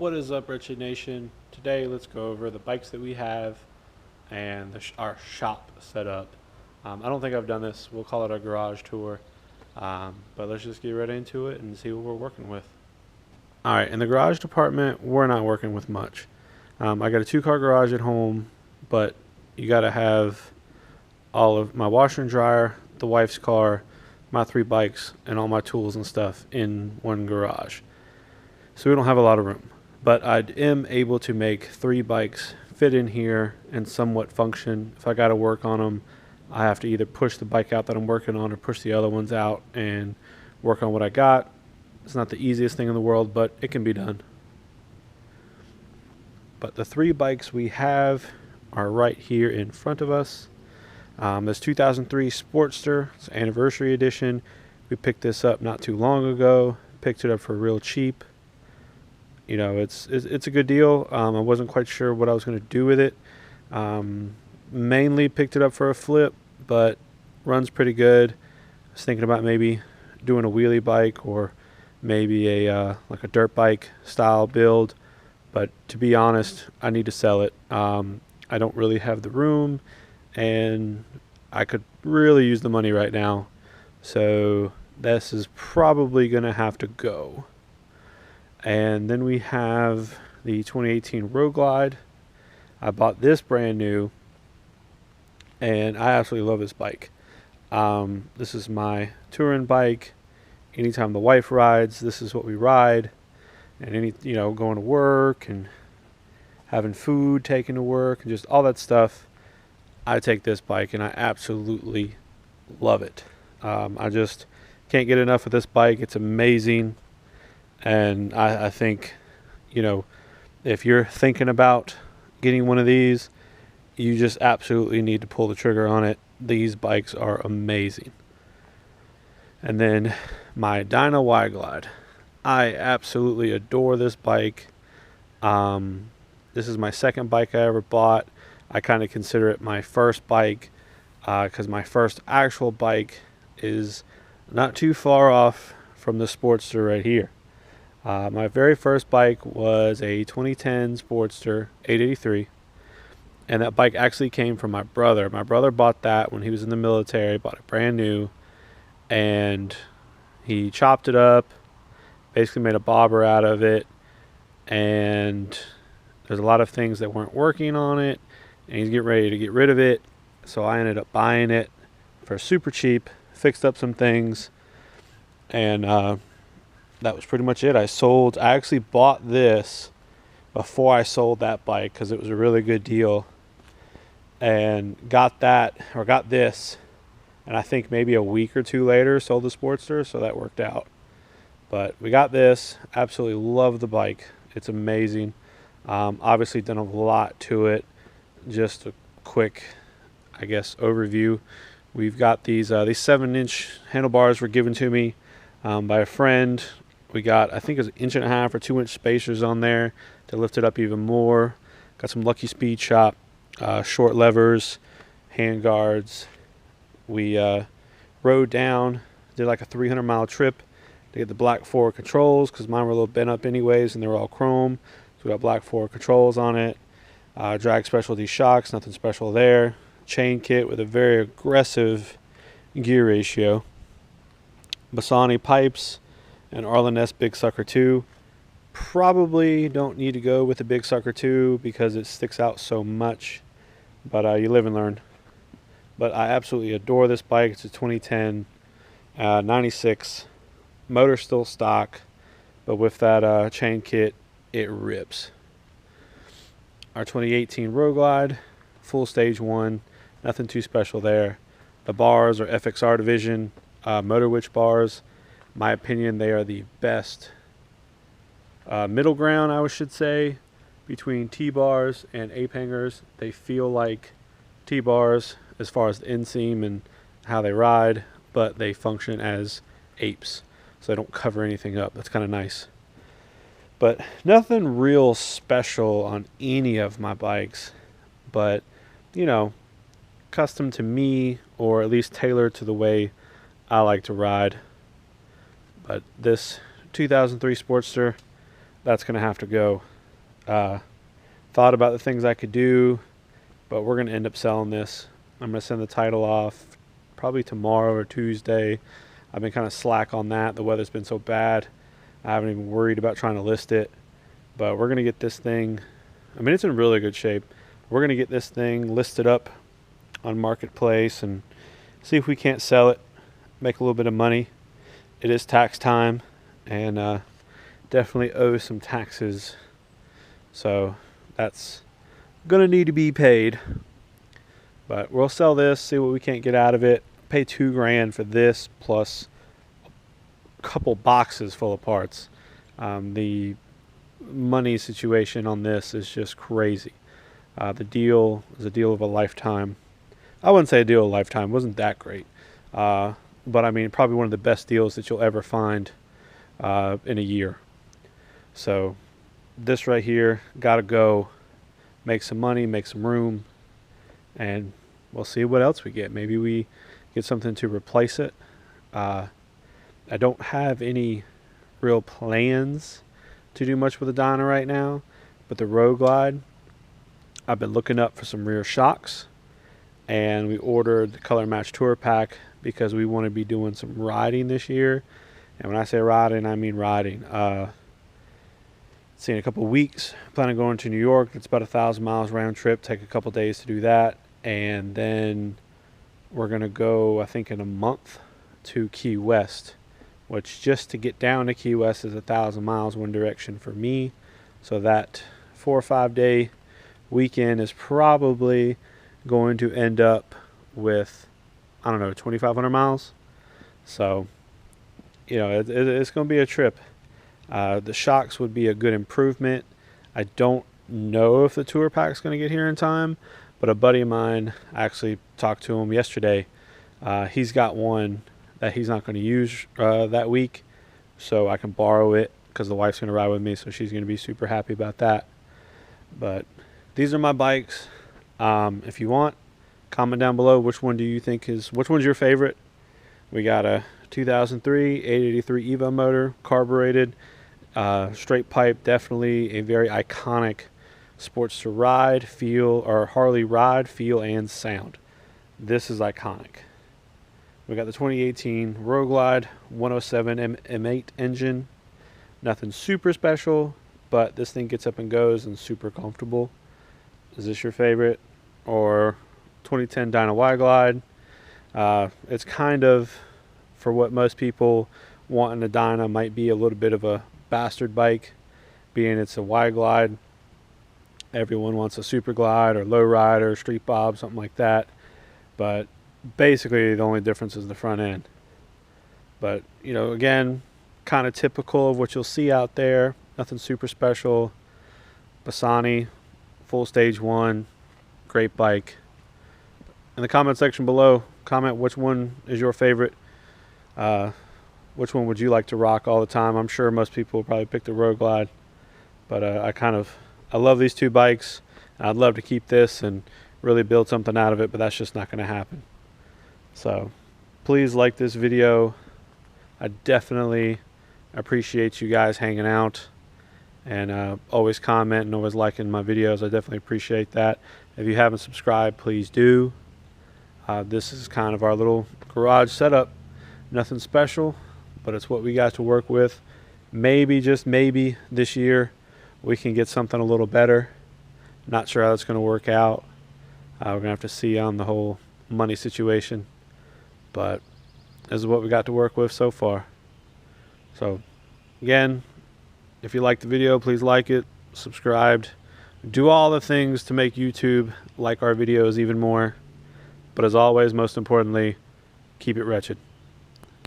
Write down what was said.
What is up, Wretched Nation? Today, let's go over the bikes that we have and our shop setup. I don't think I've done this. We'll call it a garage tour. But let's just get right into it and see what we're working with. All right, in the garage department, we're not working with much. I got a 2-car garage at home, but you got to have all of my washer and dryer, the wife's car, my 3 bikes, and all my tools and stuff in one garage. So we don't have a lot of room. But I am able to make 3 bikes fit in here and somewhat function. If I got to work on them, I have to either push the bike out that I'm working on or push the other ones out and work on what I got. It's not the easiest thing in the world, but it can be done. But the 3 bikes we have are right here in front of us. This 2003 Sportster, it's anniversary edition. We picked this up not too long ago. Picked it up for real cheap. You know, it's a good deal. I wasn't quite sure what I was going to do with it. Mainly picked it up for a flip, but runs pretty good. I was thinking about maybe doing a wheelie bike or maybe a like a dirt bike style build. But to be honest, I need to sell it. I don't really have the room, and I could really use the money right now. So this is probably going to have to go. And then we have the 2018 Road Glide. I bought this brand new, and I absolutely love this bike. This is my touring bike. Anytime the wife rides, this is what we ride. And going to work and having food taken to work and just all that stuff, I take this bike, and I absolutely love it. I just can't get enough of this bike. It's amazing. And I think, if you're thinking about getting one of these, you just absolutely need to pull the trigger on it. These bikes are amazing. And then my Dyna Y Glide. I absolutely adore this bike. This is my second bike I ever bought. I kind of consider it my first bike because my first actual bike is not too far off from the Sportster right here. My very first bike was a 2010 Sportster 883, and that bike actually came from my brother. My brother bought that when he was in the military, bought it brand new, and he chopped it up, basically made a bobber out of it, and there's a lot of things that weren't working on it, and he's getting ready to get rid of it, so I ended up buying it for super cheap, fixed up some things, and that was pretty much it. I actually bought this before I sold that bike because it was a really good deal, and got this, and I think maybe a week or 2 later sold the Sportster, so that worked out. But we got this. Absolutely love the bike. It's amazing. Obviously done a lot to it. Just a quick, overview. We've got these 7-inch handlebars were given to me by a friend. We got, I think it was 1.5 or 2-inch spacers on there to lift it up even more. Got some Lucky Speed Shop short levers, hand guards. We rode down, did like a 300-mile trip to get the black forward controls because mine were a little bent up anyways, and they were all chrome. So we got black forward controls on it. Drag Specialty shocks, nothing special there. Chain kit with a very aggressive gear ratio. Bassani pipes and Arlen Ness Big Sucker 2. Probably don't need to go with the Big Sucker 2 because it sticks out so much, but you live and learn. But I absolutely adore this bike. It's a 2010 96. Motor still stock, but with that chain kit, it rips. Our 2018 Road Glide, full stage 1, nothing too special there. The bars are FXR Division Motor Witch bars. My opinion, they are the best middle ground, I should say, between T-bars and ape hangers. They feel like T-bars as far as the inseam and how they ride, but they function as apes, so they don't cover anything up. That's kind of nice. But nothing real special on any of my bikes, but custom to me, or at least tailored to the way I like to ride. But this 2003 Sportster, that's going to have to go. Thought about the things I could do, but we're going to end up selling this. I'm going to send the title off probably tomorrow or Tuesday. I've been kind of slack on that. The weather's been so bad. I haven't even worried about trying to list it. But we're going to get this thing, I mean, it's in really good shape. We're going to get this thing listed up on Marketplace and see if we can't sell it, make a little bit of money. It is tax time, and definitely owe some taxes. So that's going to need to be paid. But we'll sell this, see what we can't get out of it. Pay $2,000 for this plus a couple boxes full of parts. The money situation on this is just crazy. The deal is a deal of a lifetime. I wouldn't say a deal of a lifetime. It wasn't that great. But I mean, probably one of the best deals that you'll ever find in a year. So this right here, gotta go. Make some money, make some room, and we'll see what else we get. Maybe we get something to replace it. I don't have any real plans to do much with the Dyna right now, but the Road Glide, I've been looking up for some rear shocks, and we ordered the Color Match Tour Pack because we want to be doing some riding this year. And when I say riding, I mean riding. See, in a couple of weeks, plan on going to New York. It's about 1,000 miles round trip. Take a couple days to do that, and then we're gonna go, I think, in a month to Key West, which just to get down to Key West is 1,000 miles one direction for me. So that 4 or 5 day weekend is probably going to end up with, I don't know, 2,500 miles. So, you know, it's going to be a trip. The shocks would be a good improvement. I don't know if the tour pack's going to get here in time, but a buddy of mine, I actually talked to him yesterday. He's got one that he's not going to use that week, so I can borrow it because the wife's going to ride with me, so she's going to be super happy about that. But these are my bikes. If you want, comment down below which one's your favorite. We got a 2003 883 Evo motor, carbureted, straight pipe, definitely a very iconic sports to ride, feel, or Harley ride, feel, and sound. This is iconic. We got the 2018 Road Glide 107 M8 engine. Nothing super special, but this thing gets up and goes and super comfortable. Is this your favorite? Or 2010 Dyna Y-Glide. It's kind of, for what most people want in a Dyna, might be a little bit of a bastard bike, being it's a Y-Glide. Everyone wants a Super Glide or Low Rider, Street Bob, something like that. But basically the only difference is the front end. But, you know, again, kind of typical of what you'll see out there. Nothing super special. Bassani, full stage 1, great bike. In the comment section below, comment which one is your favorite. Which one would you like to rock all the time? I'm sure most people will probably pick the Road Glide, but I love these two bikes. I'd love to keep this and really build something out of it, but that's just not going to happen. So please like this video. I definitely appreciate you guys hanging out, and always comment and always liking my videos. I definitely appreciate that. If you haven't subscribed, please do. This is kind of our little garage setup. Nothing special, but it's what we got to work with. Maybe, just maybe, this year we can get something a little better. Not sure how that's going to work out. We're going to have to see on the whole money situation. But this is what we got to work with so far. So, again, if you liked the video, please like it, subscribe, do all the things to make YouTube like our videos even more. But as always, most importantly, keep it wretched.